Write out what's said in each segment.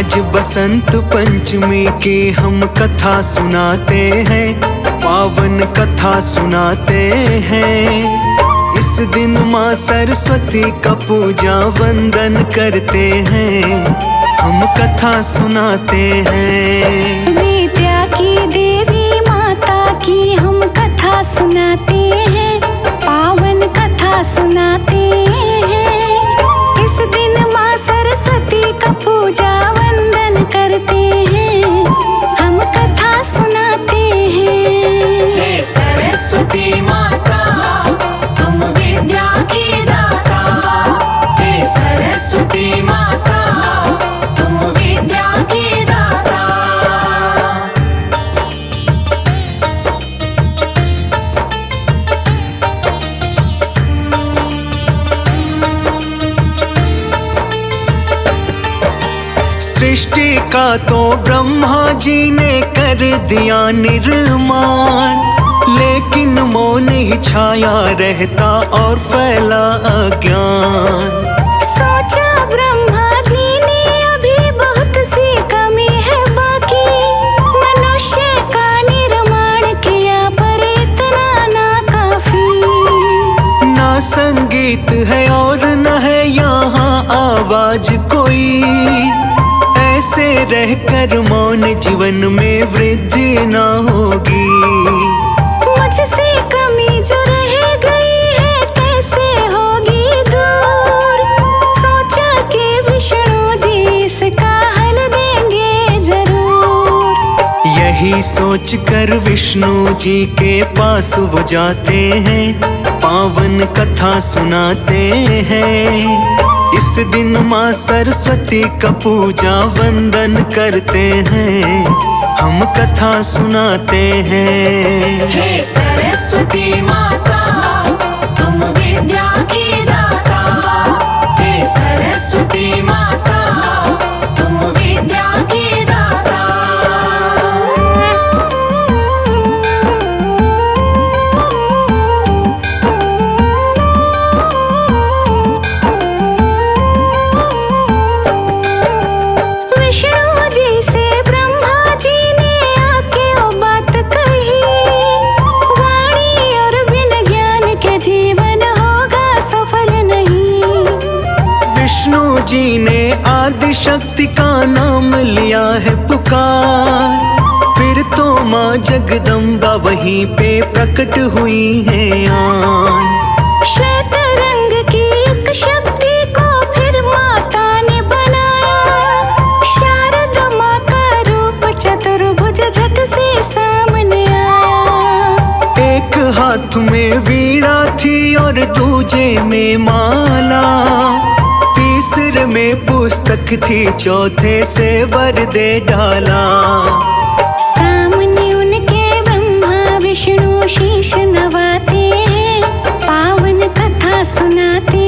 आज बसंत पंचमी की हम कथा सुनाते हैं, पावन कथा सुनाते हैं। इस दिन माँ सरस्वती का पूजा वंदन करते हैं, हम कथा सुनाते हैं। विद्या की देवी माता की हम कथा सुनाते हैं, पावन कथा सुनाते हैं। इस दिन माँ सरस्वती का पूजा वंदन करते हैं, हम कथा सुनाते हैं। हे सरस्वती माता तुम विद्या की दाता, हे सरस्वती माता तुम विद्या की दाता। सृष्टि का तो ब्रह्मा जी ने कर दिया निर्माण, लेकिन मौन ही छाया रहता और फैला अज्ञान। सोचा ब्रह्मा जी ने अभी बहुत सी कमी है बाकी, मनुष्य का निर्माण किया पर इतना ना काफी। ना संगीत है और न है यहाँ आवाज कोई, ऐसे रहकर मौन जीवन में वृद्धि न होगी। मुझसे कमी जो रह गई है कैसे होगी दूर, सोचा कि विष्णु जी इसका हल देंगे जरूर। यही सोचकर विष्णु जी के पास वो जाते हैं, पावन कथा सुनाते हैं। इस दिन माँ सरस्वती का पूजा वंदन करते हैं, हम कथा सुनाते हैं। हे सरस्वती माता तुम विद्या की दाता, हे सरस्वती माता तुम विद्या की दाता। विष्णु जी से ब्रह्मा जी ने आके वो बात कही, वाणी और बिन ज्ञान के जीवन होगा सफल नहीं। विष्णु जी ने आदि शक्ति का नाम लिया है पुकार, फिर तो माँ जगदम्बा वहीं पे प्रकट हुई है आन। श्वेत रंग की एक शक्ति को फिर माता ने बनाया, शारदा माँ का रूप चतुर्भुज झट से सामने आया। एक हाथ में वीणा थी और दूजे में माला, तीसरे में पुस्तक थी, चौथे से वर दे डाला। सामने उनके ब्रह्मा विष्णु शीश नवाते हैं, पावन कथा सुनाते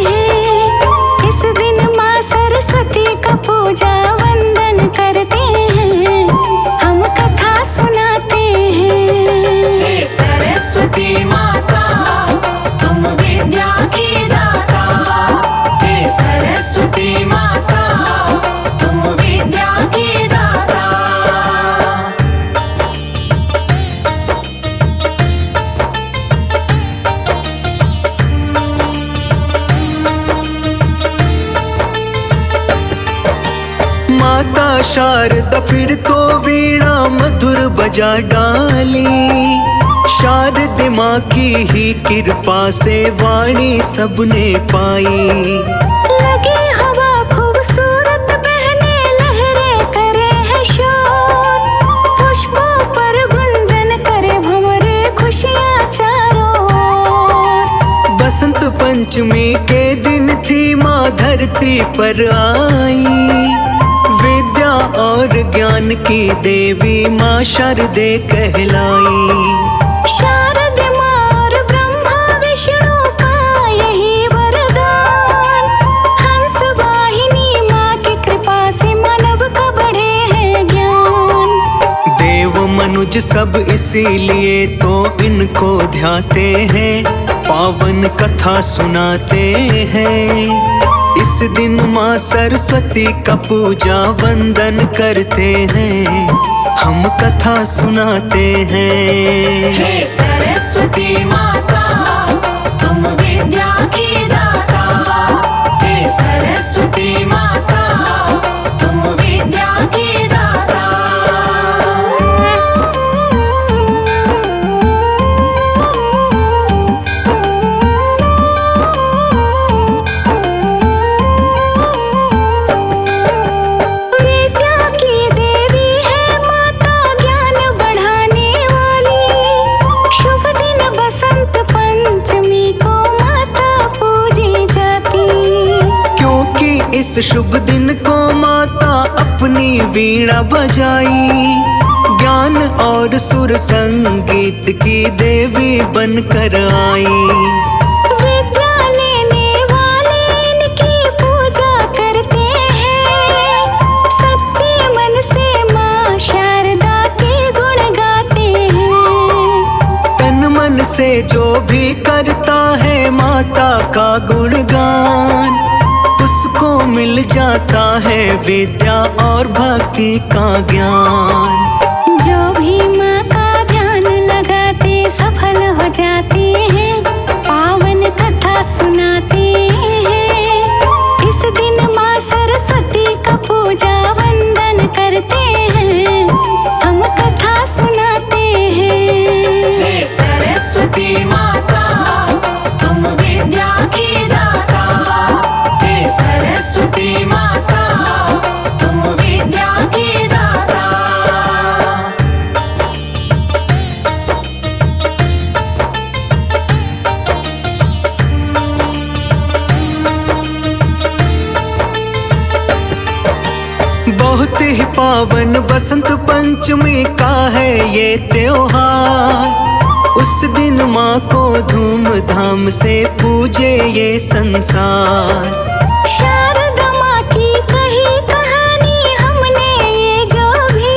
हैं। इस दिन माँ सरस्वती का पूजा वंदन करते हैं, हम कथा सुनाते हैं। हे सरस्वती माता तुम विद्या की दाता, हे सरस्वती माता तुम विद्या की दाता। माता शारदा फिर तो वीणा मधुर बजा डाली, शारदा माँ की ही कृपा से वाणी सबने पाई। लगे हवा खूबसूरत बहने लहरें करे है शोर, पुष्पों पर गुंजन करे भंवरे खुशियाँ चारों ओर। बसंत पंचमी के दिन थी माँ धरती पर आई, विद्या और ज्ञान की देवी माँ शारदे कहलाई। शारदा माँ और ब्रह्मा विष्णु का यही वरदान, हंस वाहिनी माँ की कृपा से मानव का बढ़े है ज्ञान। देव मनुज सब इसीलिए तो इनको ध्याते हैं, पावन कथा सुनाते हैं। इस दिन माँ सरस्वती का पूजा वंदन करते हैं, हम कथा सुनाते हैं। हे सरस्वती माता तुम विद्या की दाता, हे सरस्वती माता तुम विद्या की दाता। विद्या की देवी है माता, ज्ञान बढ़ाने वाली। शुभ दिन बसंत पंचमी को माता पूजी जाती। क्योंकि इस शुभ दिन को माता अपनी वीणा बजाई, ज्ञान और सुर संगीत की देवी बनकर आई। विद्या लेने वाले इनकी पूजा करते हैं, सच्चे मन से माँ शारदा के गुण गाते हैं। तन मन से जो भी करता है माता का गुणगान, उसको मिल जाता है विद्या और भक्ति का ज्ञान। जो भी माँ का ध्यान लगाते सफल हो जाते हैं, पावन कथा सुनाते हैं। इस दिन माँ सरस्वती का पूजा वंदन करते हैं, हम कथा सुनाते हैं। हे सरस्वती माता तुम विद्या की दाता, हे सरस्वती माता तुम विद्या की दाता। बहुत ही पावन बसंत पंचमी का है ये त्योहार। उस दिन माँ को धूमधाम से पूजे ये संसार। शारदा माँ की कही कहानी हमने ये जो भी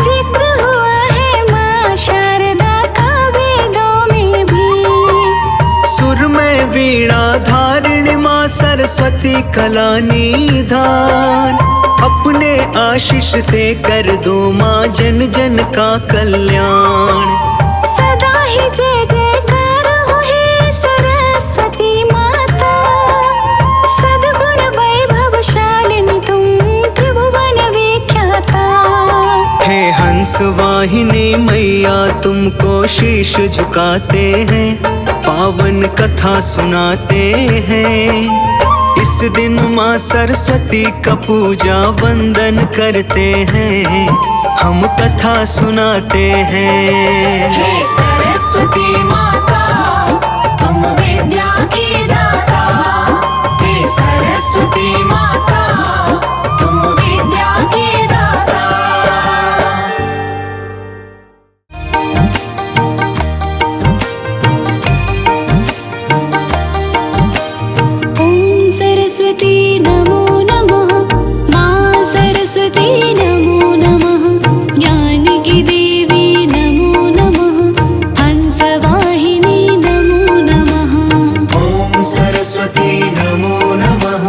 जिक्र हुआ है माँ शारदा का वेदों में भी। सुर में वीणा धारिणी माँ सरस्वती कला निधान। अपने आशीष से कर दो माँ जन जन का कल्याण। सदा ही जय जयकार हो हे सरस्वती माता, सद्गुण वैभवशालिनी तुम त्रिभुवन विख्याता। हे हंस वाहिनी मैया तुमको शीश झुकाते हैं, पावन कथा सुनाते हैं। इस दिन माँ सरस्वती का पूजा वंदन करते हैं, हम कथा सुनाते हैं। हे सरस्वती माता तुम विद्या की दाता, हे सरस्वती माता तुम विद्या की दाता। ओम सरस्वती नमो नमः, माँ सरस्वती नमो नमः। ज्ञान की देवी नमो नमः, हंसवाहिनी नमो नमः। ओम सरस्वती नमो नमः,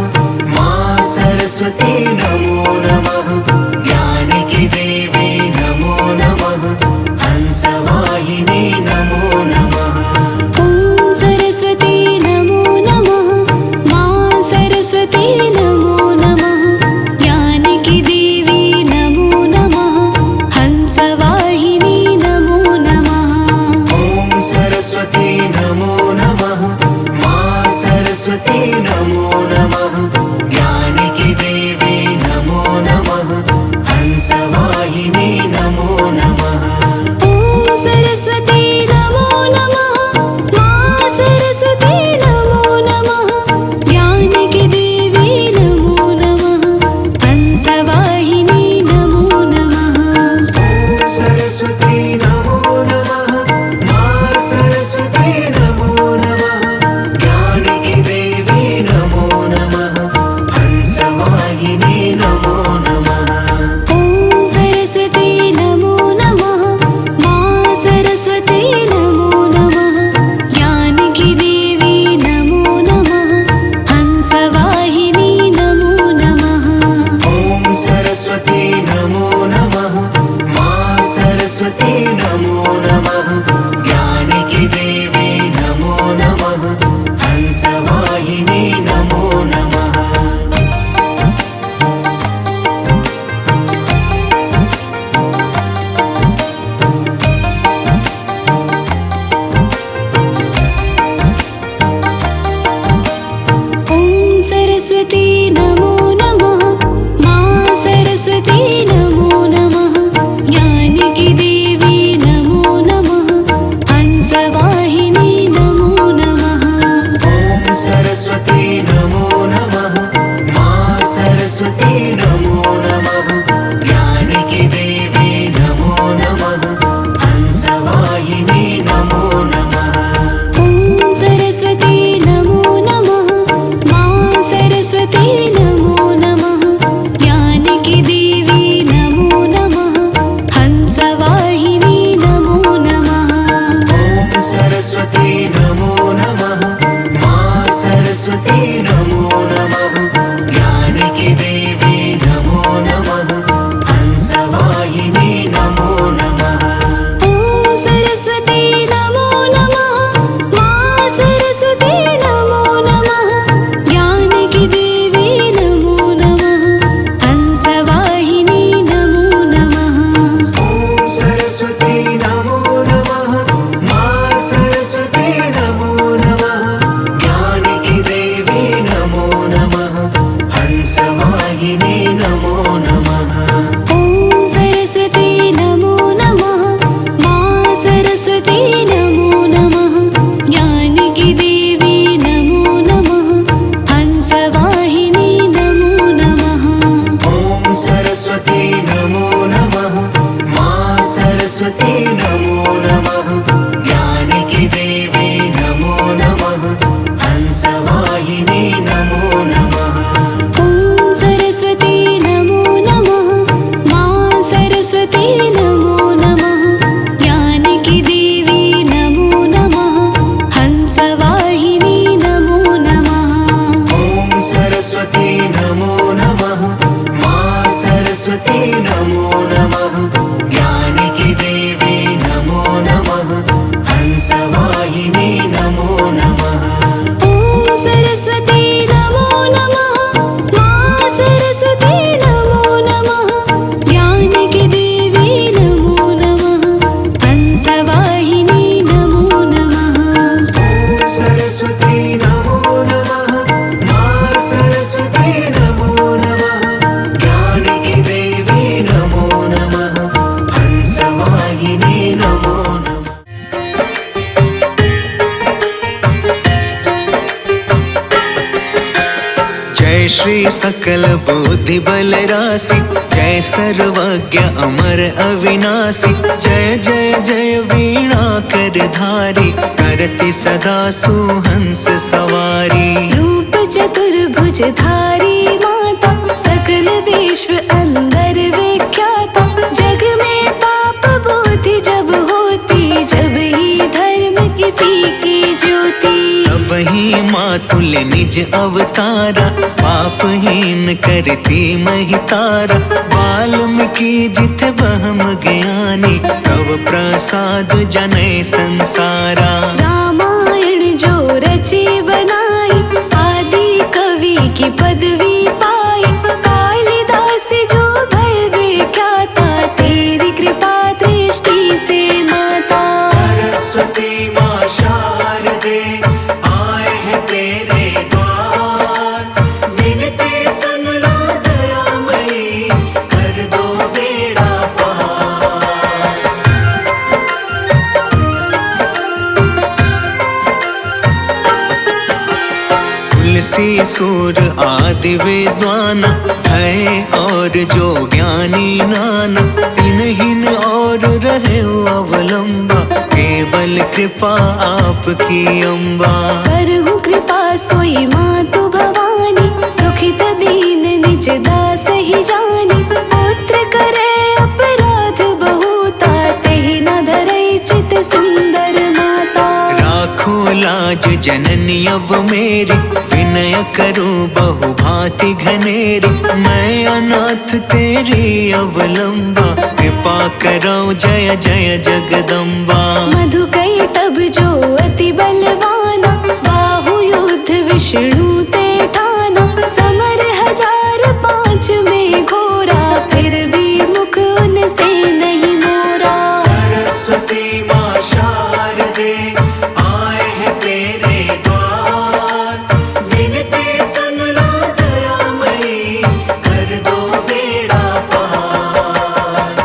माँ सरस्वती नमो नमः। ज्ञान की देवी नमो नमः, हंसवाहिनी नमो नमः। ओम सरस्वती नमो नमः, माँ सरस्वती नमो नमः। ज्ञान की देवी नमो नमः, हंसवाहिनी नमो नमः। ओम सरस्वती नमो नमः, माँ सरस्वती नमो नमः। ज्ञान की देवी नमो नमः, हंसवाहिनी नमो नमः। ओम सरस्वती नमो नमः, माँ सरस्वती नमो नमः। ज्ञान की देवी नमो नमः, हंसवाहिनी नमो नमः। ओम सरस्वती नमो नमः, माँ सरस्वती नमो नमः। ज्ञान की देवी नमो नमः, हंसवाहिनी नमो नमः। ओम सरस्वती नमो नमः, माँ सरस्वती नमो नमः। ज्ञान की देवी नमो नमः, हंसवाहिनी सरस्वती नमो नमः। माँ सरस्वती नमो नमः। ज्ञान की देवी नमो नमः। हंसवाहिनी नमो नमः। ओम सरस्वती नमो नमः। माँ सरस्वती नमो नमः। ज्ञान की देवी नमो नमः। हंसवाहिनी नमो नमः। ओम सरस्वती नमो नमः। माँ सरस्वती नमो नमः। ज्ञान की देवी नमो नमः। हंसवाहिनी नमो नमः। ओम सरस्वती नमो नमः। माँ सरस्वती नमो नमः। ज्ञान की देवी नमो नमः। हंसवाहिनी नमो नमः। ओम सरस्वती नमो नमः। माँ सरस्वती नमो नमः। ज्ञान की देवी नमो नमः। हंसवाहिनी नमो नमः। ओम सरस्वती नमो नमः। माँ सरस्वती नमो नमः। ज्ञान की देवी नमो नमः। हंसवाहिनी नमो नमः। ओम सरस्वती नमो नमः। माँ सरस्वती नमो नमः। ज्ञान की देवी नमो नमः। हंसवाहिनी नमो नमः। ओम सरस्वती नमो नमः। माँ सरस्वती नमो नमः। ज्ञान की देवी नमो नमः। हंसवाहिनी नमो नमः। ओम सरस्वती नमो नमः। माँ सरस्वती नमो नमः। ज्ञान की देवी नमो नमः। हंसवाहिनी नमो नमः। जय श्री सकल बुद्धि बल राशि। जय सर्वज्ञ अमर अविनाशी। जय जय जय वीणा कर धारी। करती सदा सुहंस सवारी। रूप चतुर्भुजधारी माता। सकल विश्व अंदर विख्याता। जग में पाप बुद्धि जब होती। जब ही धर्म की फीकी ज्योति। तब ही मातुल निज अवतारा। पापहीन करती महितारा। वाल्मीकि जित बहम ज्ञानी। तव प्रसाद जनै संसारा। रामायण जो रचे बनाई। आदि कवि की पदवी पाई। कालिदास जो भय विख्याता। तेरी कृपा दृष्टि से माता। सरस्वती माँ शारदे आए हैं तेरे द्वार। विनती सुन लो दयामयी। कर दो बेड़ा पार। तुलसी सूर आदि विद्वान है। और जो ज्ञानी नाना। तिन्हिन और रहे अवलंबा। केवल कृपा आपकी अम्बा। करहु कृपा सोई मातु भवानी। दुखित दीन निज दास ही जानी। पुत्र करे अपराध बहुता। तेहि न धरै चित सुंदर माता। राखो लाज जननी अब मेरी। विनय करो बहु भांति घनेरी। मैं अनाथ तेरी अवलंबा। कृपा करो जय जय जगदम्बा। मधुकैटभ जो अति बलवाना। बाहु युद्ध विष्णु ते ठाना। समर 1005 में घोरा। फिर भी मुख उनसे नहीं मोरा। सरस्वती माँ शारदे आए हैं तेरे द्वार। विनती सुन लो दयामयी। कर दो बेड़ा पार।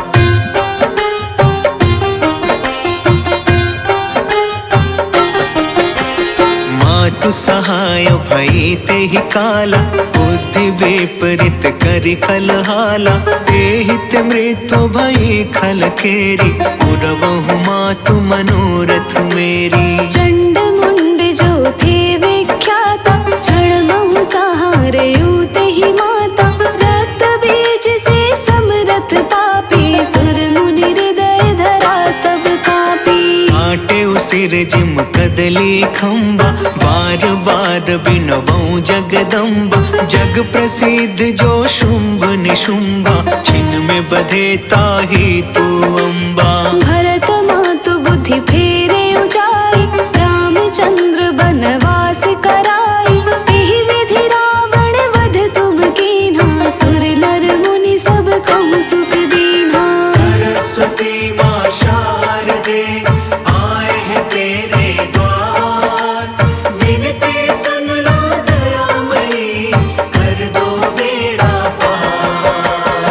मातु सहाय भई तेहि काला। बुद्धि विपरीत करि खलहाला। तेहित मृत्यु भई खल केरी। उड़वहु मातु मनोरथ मेरी। चंड मुंड जो थे विख्याता। क्षण महु सहारे यूते ही माता। रक्त बीज से समरथ पापी। सुर मुनि हृदय धरा सब कापी। काटे उसिर जिम कद शीतली खम्बा, बार बार बिनवऊं जगदम्बा। जग प्रसिद्ध जो शुंभ निशुंभा, छिन में बधे ताही तू अम्बा। भरत मातु बुद्धि फेरे उजाई, रामचंद्र बनवास कराई। एहि विधि रावण वध तुम कीन्हा, सुर नर मुनि सब कहु सुख दीन्हा। सरस्वती माँ शारदे आए हैं तेरे द्वार, विनती सुन लो दयामयी, कर दो बेड़ा पार।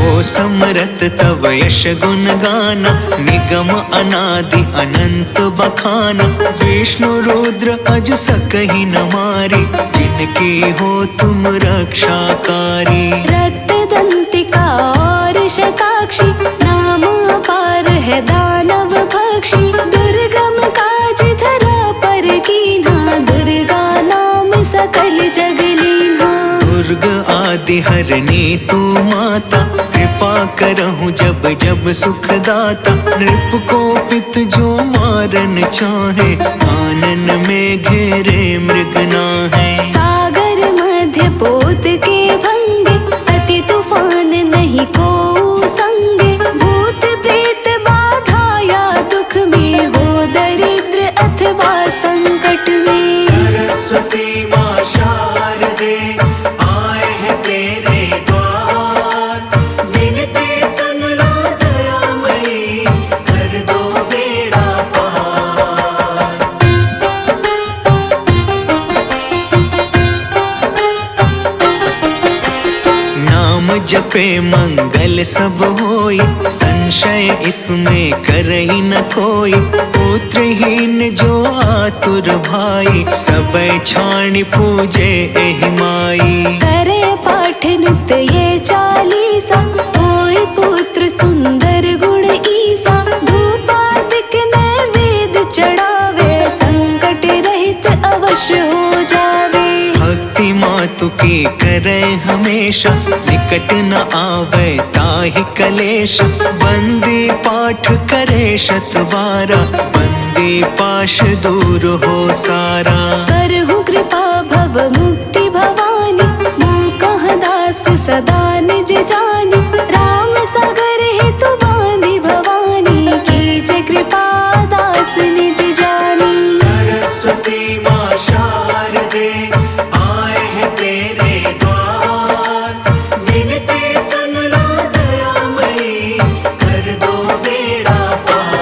ओ समरथ तव यश गुण गाना, निगम अनादि अनंत बखाना। विष्णु रुद्र अज सकहि न मारी, जिनकी हो तुम रक्षाकारी। रक्त दंतिका और शताक्षी, नाम अपार है दानव भक्षी। दुर्गम काज धरा पर कीन्हा, दुर्गा नाम सकल जग लीन्हा। दुर्ग आदि हरनी तू माता, कृपा करहु जब जब सुख दाता। नृप को पित जो मारन चाहे, आनन में घेरे मृग नाहे। सागर मध्य पोत के भंगे, अति तूफान नहीं को संगे। भूत प्रेत बाधा या दुख में, हो दरिद्र अथवा संकट में। सरस्वती माँ शारदे आए हैं तेरे द्वार, विनती सुन लो दयामयी, कर दो बेड़ा पार। नाम जपे मंगल सब होई, संशय इसमें करई न कोई। पुत्रहीन जो आतुर भाई, सबे छाणी पूजे एहि माई। करे पाठ नित्य ये चालीसा, होय पुत्र सुंदर गुण ईसा। धूपादिक नैवेद्य चढ़ावे, संकट रहित अवश्य हो जावे। भक्ति मातु की करे हमेशा, निकट न आवे ताहि कलेश। बंदी पाठ करे शत बारा, बंदी पाश दूर हो सारा। करहु कृपा भव मुक्ति भवानी, मूकह दास सदा निज जानी। राम सागर हेतु बांधी भवानी, कीजे कृपा दास निज जानी। सरस्वती माँ शारदे आए हैं तेरे द्वार, विनती सुन लो दयामयी, कर दो बेड़ा पार।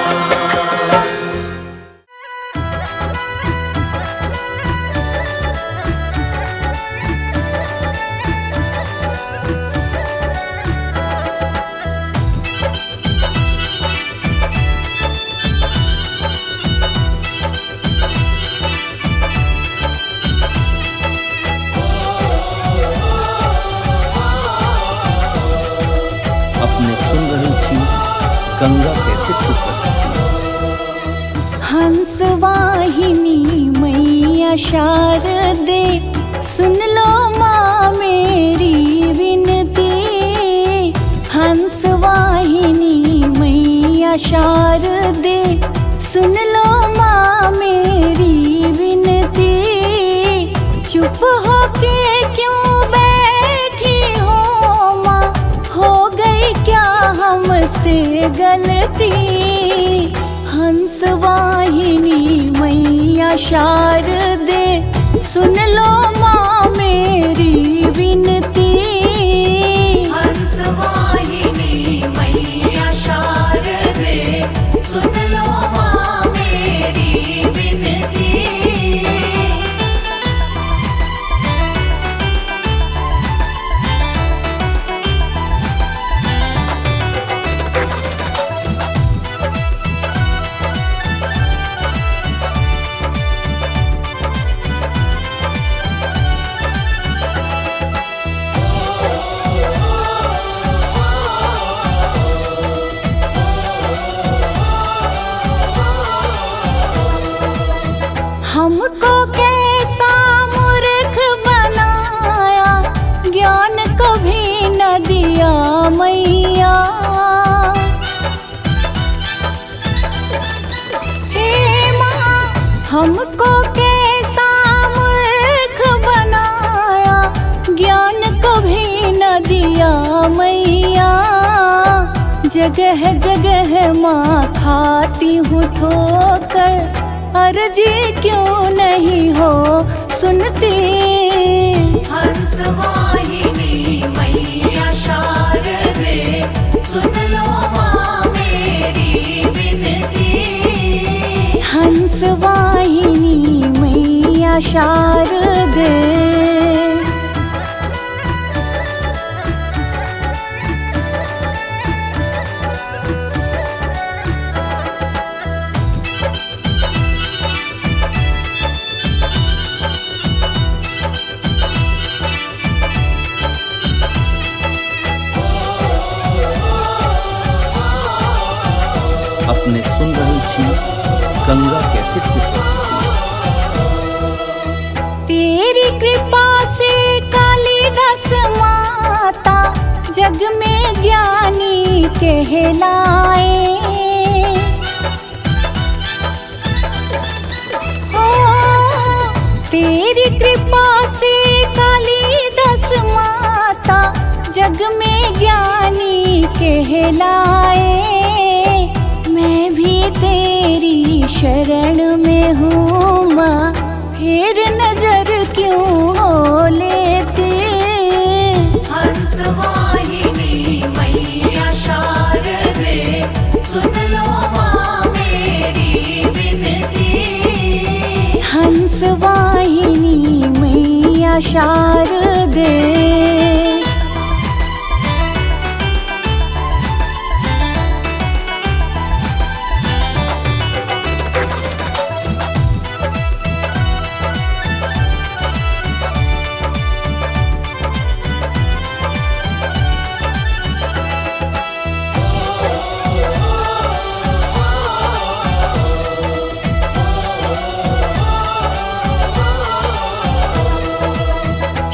अपने सुन रही थी गंगा कैसे प्रस्तुति। हंस वाहिनी मैया शारदे, सुन लो माँ मेरी विनती। हंस वाहिनी मैया शारदे, सुन लो माँ मेरी विनती। चुप होके क्यों बैठी हो माँ, हो गई क्या हमसे गलती। हंस वाहिनी मैया शारदे, सुन लो माँ मेरी विनती। हंस वाहिनी मैया शारदे, सुन लो माँ मेरी विनती। हमको कैसा मूर्ख बनाया, ज्ञान कभी न दिया मैया। जगह जगह माँ खाती हूँ ठोकर, अर्जी क्यों नहीं हो सुनती। हंसवाहिनी मैया शारदे, सुन लो माँ मेरी विनती। हंसवाहिनी मैया शारदे। अपने सुन रही थी गंगा कैसेट की प्रस्तुति। तेरी कृपा से कालिदास माता जग में ज्ञानी कहलाए। ओ, तेरी कृपा से कालिदास माता जग में ज्ञानी कहलाए। मैं भी तेरी शरण में हूँ माँ, फिर नजर क्यों हो लेती। हंसवाहिनी मैया शारदे, सुन लो माँ मेरी विनती। हंसवाहिनी मैया शारदे।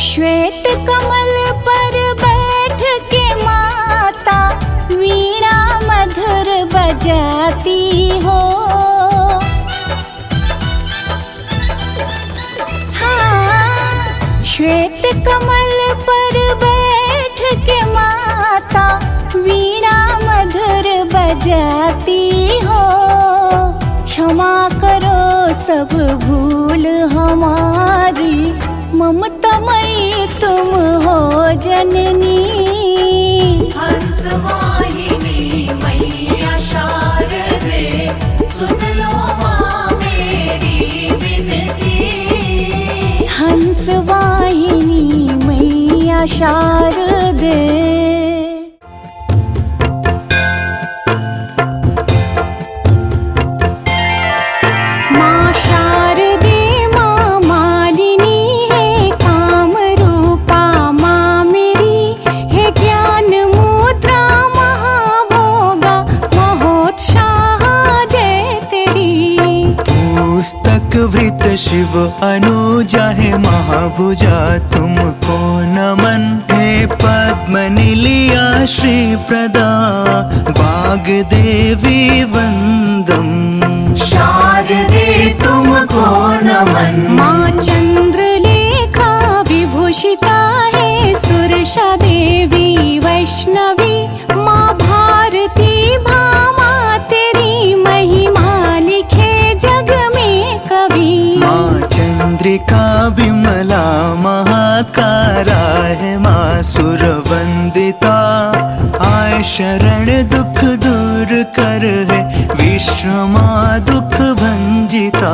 श्वेत कमल पर बैठ के माता वीणा मधुर बजाती हो। हाँ, श्वेत कमल पर बैठ के माता वीणा मधुर बजाती हो। क्षमा करो सब भूल हमारी, ममतामयी तुम हो जननी। हंसवाहिनी मैया शारदे, सुन लो माँ मेरी विनती। हंसवाहिनी मैया शारदे। वृत शिव अनुजा है महाभुजा तुमको नमन। हे पद्मनिलिया श्री प्रदा वाग्देवी वंदम। शारदे तुमको नमन। माँ चंद्रलेखा विभूषिता है सुरसा देवी वैष्णवी। माँ भारती भामा तेरी महिमा लिखे जग में कवि। माँ चंद्रिका विमला महाकारा है माँ सुर वंदिता। आय शरण दुख दूर कर है विश्रमा दुख भंजिता।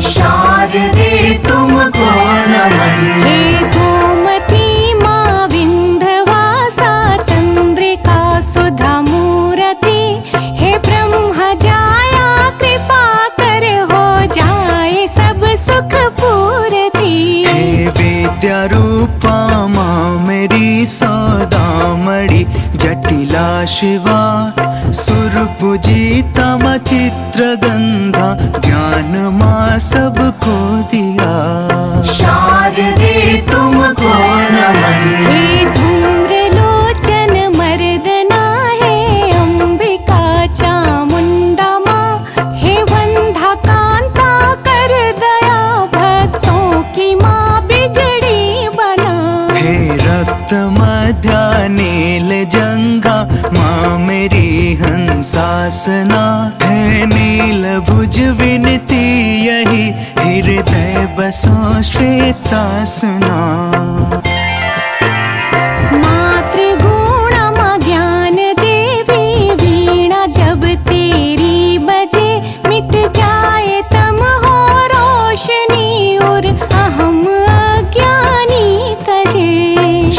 शारदे तुमको नमन। हे गोमती माँ विंध्यवासा चंद्रिका सुधा मूर्ति। हे ब्रह्म जाया कृपा कर हो जाए सब सुख पूर्ति। हे विद्या रूपा माँ मेरी सौदामणि जटिला शिवा। सुर पूजिता माँ चित्रगंधा ज्ञान माँ सबको दिया। शारदे तुमको नमन। हे धूम्रलोचन मर्दना है अंबिका चामुंडा माँ। हे वंधा कांता कर मेरी हंसासना है नीलभुज विनती यही हृदय बसा श्वेतासना। मातृगुणमज्ञान देवी वीणा जब तेरी बजे मिट जाए तम हो रोशनी और अहम अज्ञानी तजे।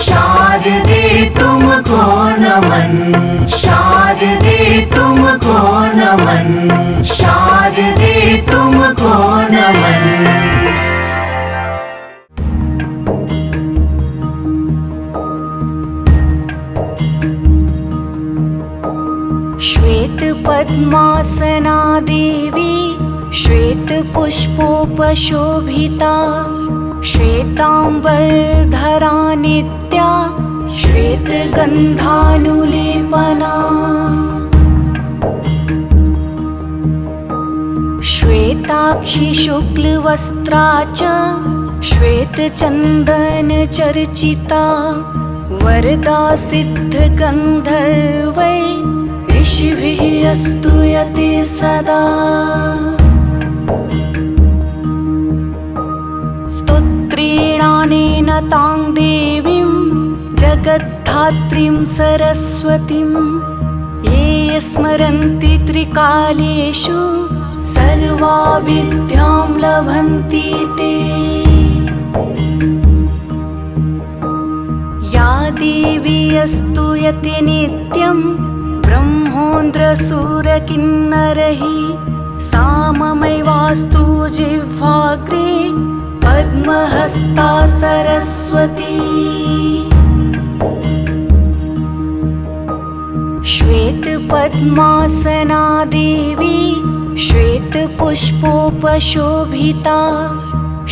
शारदे तुमको नमन, शारदे तुमको नमन, शारदे तुमको नमन। श्वेत पद्मासना देवी श्वेत पुष्पोपशोभिता श्वेतांबरधरा नित्या श्वेत गंधानुलेपना। श्वेताक्षि शुक्लवस्त्रा च श्वेत चंदन चर्चिता वरदा सिद्ध गंधर्वै ऋषिभिः स्तूयते सदा। स्तोत्रेणानेन तां देवीं जगद्धात्रीं सरस्वतीं ये स्मरन्ति त्रिकालेषु सर्वा विद्यां लभन्ति ते। या देवी स्तूयते नित्यं ब्रह्मोन्द्रसूरकिन्नरैः सा ममैवास्तु जिह्वाग्रे पद्महस्ता सरस्वती। श्वेत पद्मासना देवी श्वेत पुष्पोपशोभिता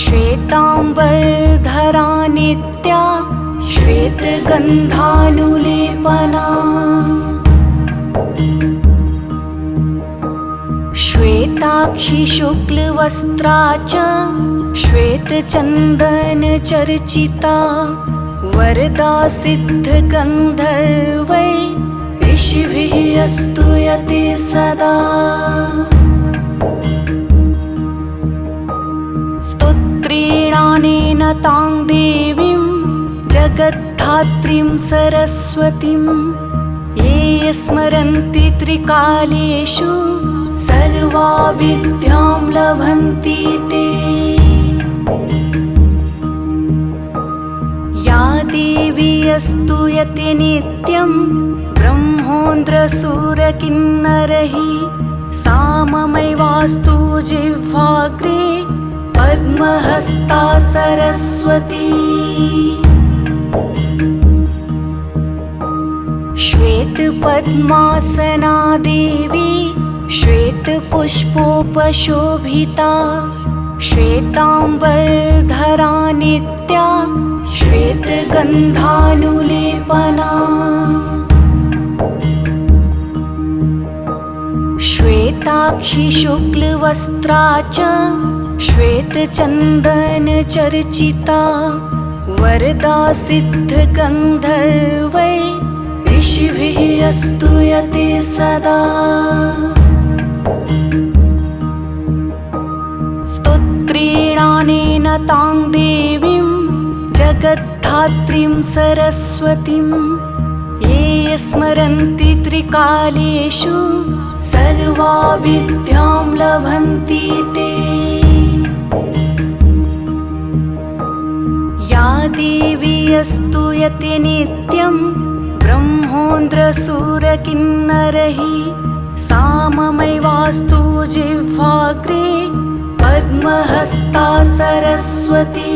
श्वेतांबरधरा नित्या श्वेत गंधानुलेपना। श्वेताक्षि शुक्लवस्त्रा च श्वेत चंदन चर्चिता वरदा सिद्ध गंधर्वै ऋषिभिः स्तूयते सदा। स्तोत्रेणानेन तां देवीं जगद्धात्रीं सरस्वतीं ये स्मरन्ति त्रिकालेषु सर्वा विद्यां लभन्ति ते। या देवी स्तूयते नित्यं ब्रह्मोन्द्रसूरकिन्नरैः सा ममैवास्तु जिह्वाग्रे पद्महस्ता सरस्वती। श्वेत पद्मासना देवी श्वेत पुष्पोपशोभिता श्वेतांबरधरा नित्या श्वेत गंधानुलेपना। श्वेताक्षि शुक्लवस्त्रा च श्वेत चंदन चर्चिता वरदा सिद्ध गंधर्वै ऋषिभिः स्तूयते सदा। स्तोत्रेणानेन तां देवीं जगद्धात्रीं सरस्वतीं ये स्मरन्ति त्रिकालेषु सर्वा विद्यां लभन्ति ते। या देवी स्तूयते नित्यं ब्रह्मोन्द्रसूरकिन्नरैः सा ममैवास्तु जिह्वाग्रे पद्महस्ता सरस्वती।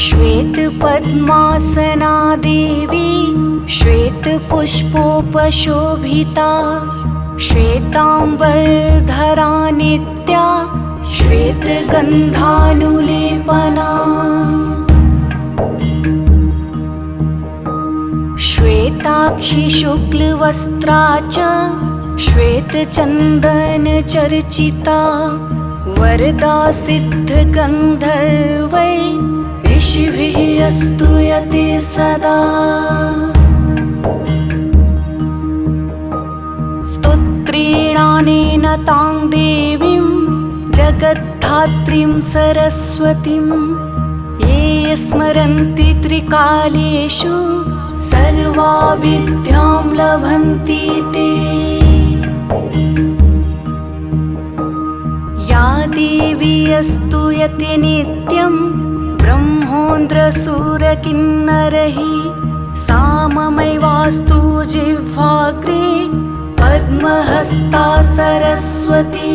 श्वेत पद्मासना देवी श्वेत पुष्पोपशोभिता श्वेतांबरधरा नित्या श्वेत गंधानुलेपना। श्वेताक्षि शुक्लवस्त्रा च श्वेत चंदन चर्चिता वरदा सिद्ध गंधर्वै ऋषिभिः स्तूयते सदा स्तोत्रेणानेन तां देवीं जगद्धात्रीं सरस्वतीं ये स्मरन्ति त्रिकालेषु सर्वा विद्यां लभन्ति ते। या देवी स्तूयते नित्यं ब्रह्मोन्द्रसूरकिन्नरैः सा ममैवास्तु जिह्वाग्रे पद्महस्ता सरस्वती।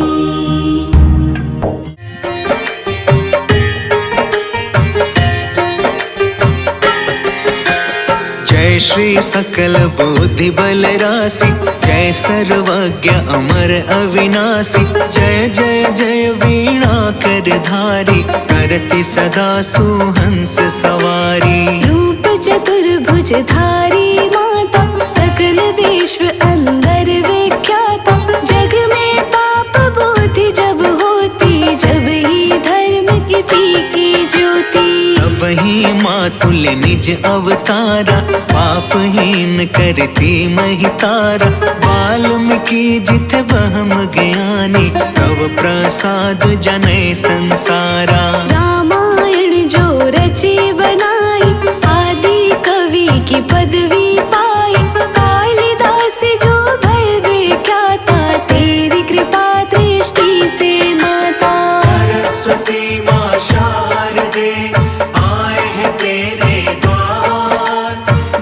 जय श्री सकल बुद्धि बल राशि, जय सर्वज्ञ अमर अविनाशी, जय जय जय वीणा कर धारी, करती सदा सुहंस सवारी। रूप चतुर्भुज धारी माता, सकल विश्व अंदर विख्याता, जग में पाप बुद्धि जब होती, जब ही धर्म की फीकी ज्योति। तब ही मातुल निज अवतारा, पापहीन करती महितारा, वाल्मीकि जित बहम ज्ञानी, तव प्रसाद जनै संसारा। रामायण जो रचे बनाई, आदि कवि की पदवी पाई, कालिदास जो भय विख्याता, तेरी कृपा दृष्टि से माता। सरस्वती माँ शारदे आए हैं तेरे द्वार,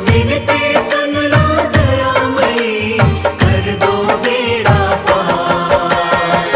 विनती सुन लो दयामयी, कर दो बेड़ा पार।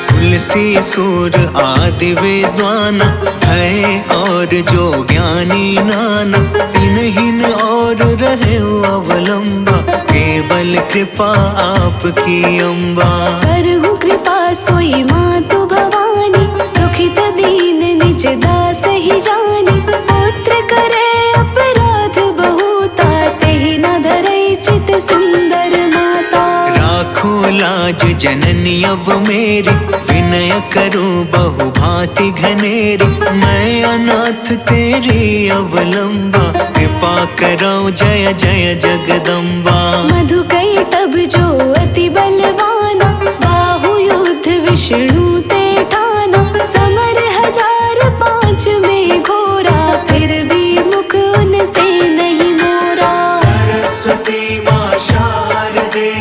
तुलसी सूर आदि विद्वान है, और जो ज्ञानी नाना, तिन्हिन और रहे अवलंबा, केवल कृपा आपकी अम्बा। करहु कृपा सोई मातु भवानी, दुखित दीन निज दास ही जानी, पुत्र करे अपराध बहुता, तेहि न धरै चित सुंदर माता। राखो लाज जननी अब मेरी, विनय करो बहु भांति घनेरी, मैं अनाथ तेरी अवलंबा, कृपा करो जय जय जगदम्बा। मधुकैटभ जो अति बलवाना, बाहु युद्ध विष्णु ते ठाना, समर 1005 में घोरा, फिर भी मुख उनसे नहीं मोरा। सरस्वती माँ शारदे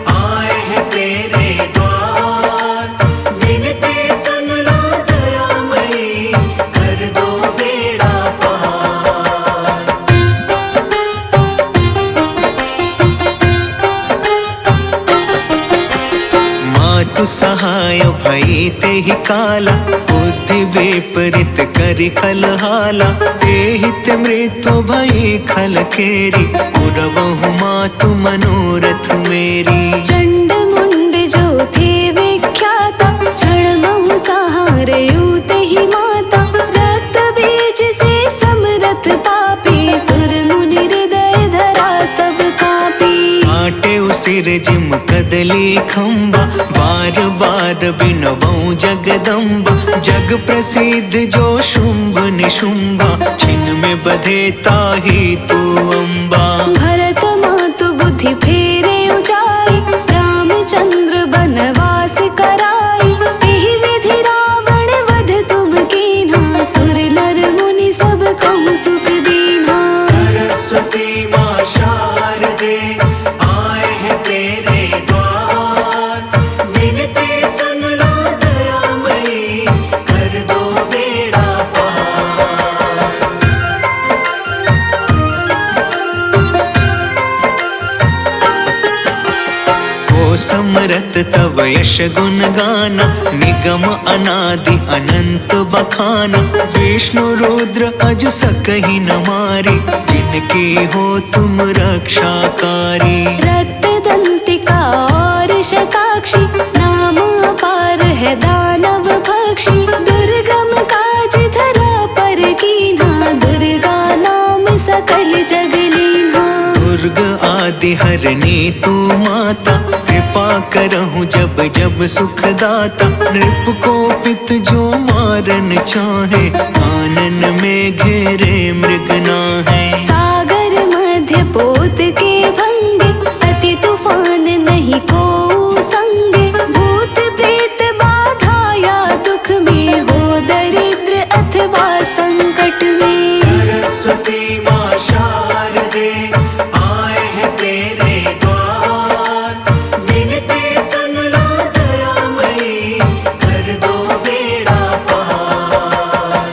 आए हैं तेरे द्वार, विनती सुन लो दयामयी, कर दो बेड़ा पार। मातु सहाय भई तेहि काला, बुद्धि विपरीत करि खलहाला, तेहित मृत्यु भई खल केरी, उड़वहु मातु मनोरथ मेरी। चंड मुंड जो थे विख्याता, क्षणमहु सहारयु तेहि माता, रक्त बीज से समरथ पापी, सुर मुनि हृदय धरा सब कापी। काटे उसिर जिम कदली खम्बा, बार बार बिनवऊं जगदम्बा, जग प्रसिद्ध जो शुंभ निशुंभा, छिन में बधे ताही तू अम्बा। भरत मातु बुद्धि फेरे उजाई, रामचंद्र बनवास कराई, एहि विधि रावण वध तुम कीन्हा, सुर नर मुनि सब कहु सुख दीन्हा। सरस्वती माँ शारदे आए हैं तेरे द्वार, विनती सुन लो दयामयी, कर दो बेड़ा पार। ओ समरथ तव यश गुण गाना, निगम अनादि अनंत बखाना, विष्णु रुद्र अज सकहि न मारी, जिनकी हो तुम रक्षाकारी। रक्त दंतिका और शताक्षी, नाम अपार है दानव भक्षी, दुर्गम काज धरा पर कीन्हा, दुर्गा नाम सकल जग लीन्हा। दुर्ग आदि हरनी तू माता, कृपा कृपा करहूँ जब जब सुखदाता। नृप को पित जो मारन चाहे, आनन में घेरे मृग नाहे। सागर मध्य पोत के भंगे, अति तूफान नहीं को संगे। भूत प्रेत बाधा या दुख में, हो दरिद्र अथवा संकट में। सरस्वती माँ शारदे आए हैं तेरे द्वार, विनती सुन लो दयामयी, कर दो बेड़ा पार।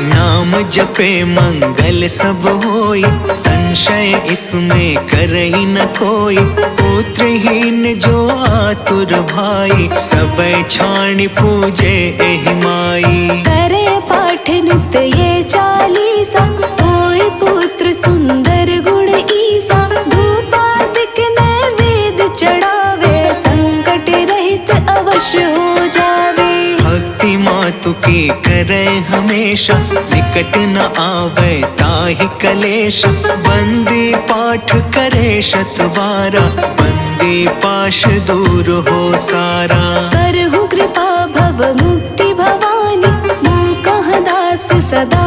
नाम जपे मंगल सब होई, संशय इसमें करई न कोई। पुत्रहीन जो आतुर भाई, सबे छाणी पूजे एहि माई। करे पाठ नित्य ये चालीसा, होय पुत्र सुंदर गुण ईसा। धूपादिक नैवेद्य चढ़ावे, संकट रहित अवश्य हो जावे। भक्ति मातु की करे हमेशा, निकट न आवे ताहि कलेश। बंदी पाठ करे शतबारा, बंदी पाश दूर हो सारा। करहु कृपा भव मुक्ति भवानी, मूकह दास सदा